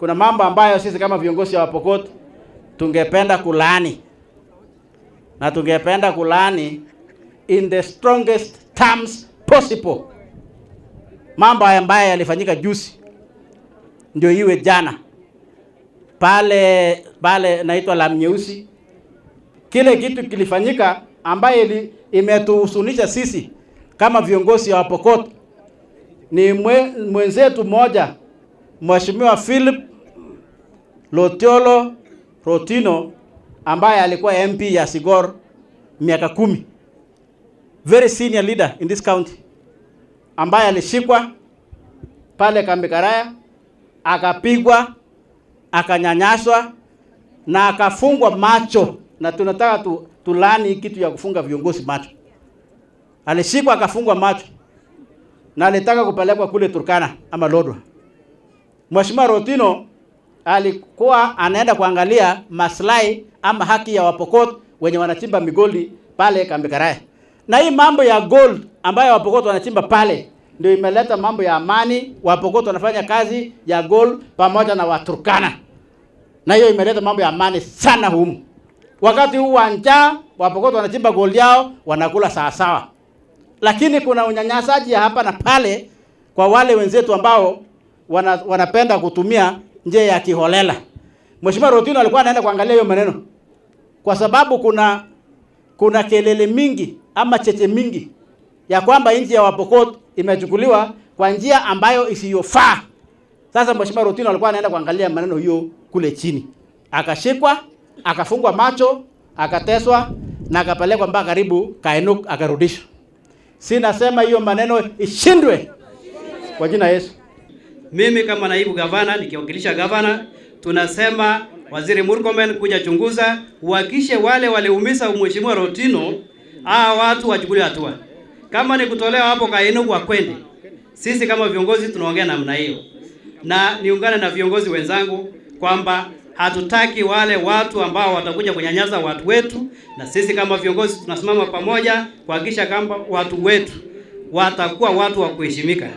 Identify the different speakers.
Speaker 1: kuna mambo ambayo sisi kama viongozi wa Pokot tungependa kulani, na tungependa kulani in the strongest terms possible. Mambo ambayo yalifanyika juzi ndio iwe jana pale naitwa Lamu Nyeusi. Kile kitu kilifanyika ambaye imetuhusunisha sisi kama viongozi wa Pokot ni mwenzetu mmoja, Mheshimiwa Philip Lotiolo Rotino, ambaye alikuwa MP ya Sigor miaka 10, very senior leader in this county, ambaye alishikwa pale Kambi Karaya, akapigwa, akanyanyaswa na akafungwa macho, na tunataka tulani kitu ya kufunga viongozi macho. Alishikwa akafungwa macho na alitaka kupelekwa kule Turkana ama Lodwar. Mheshimiwa Rotino alikuwa anaenda kuangalia maslahi ama haki ya Wapokot wenye wanachimba migoldi pale Kambi Karaya. Na hii mambo ya gold ambayo Wapokot wanachimba pale ndio imeleta mambo ya amani. Wapokot wanafanya kazi ya gold pamoja na Waturkana, na hiyo imeleta mambo ya amani sana humu. Wakati huu wa njaa, Wapokot wanachimba gold yao, wanakula sawa sawa. Lakini kuna unyanyasaji hapa na pale kwa wale wenzetu ambao wanapenda kutumia njia ya kiholela. Mheshimiwa Rotino alikuwa anaenda kuangalia hiyo maneno, kwa sababu kuna kelele mingi ama cheche mingi ya kwamba nchi ya Wapokot imechukuliwa kwa njia ambayo isiyofaa. Sasa Mheshimiwa Rotino alikuwa anaenda kuangalia maneno hiyo kule chini. Akashikwa, akafungwa macho, akateswa na akapelekwa mpaka karibu Kainuk, akarudishwa. Sinasema hiyo maneno ishindwe kwa jina Yesu.
Speaker 2: Mimi kama naibu gavana nikiwakilisha gavana, tunasema Waziri Murkomen kuja chunguza, uhakishe wale waliumiza Mheshimiwa Rotino, watu wachukuliwe hatua. Kama ni kutolewa hapo Kainuk wakwende. Sisi kama viongozi tunaongea namna hiyo. Na niungane na viongozi wenzangu kwamba hatutaki wale watu ambao watakuja kunyanyasa watu wetu, na sisi kama viongozi tunasimama pamoja kuhakikisha kwamba watu wetu watakuwa watu wa kuheshimika.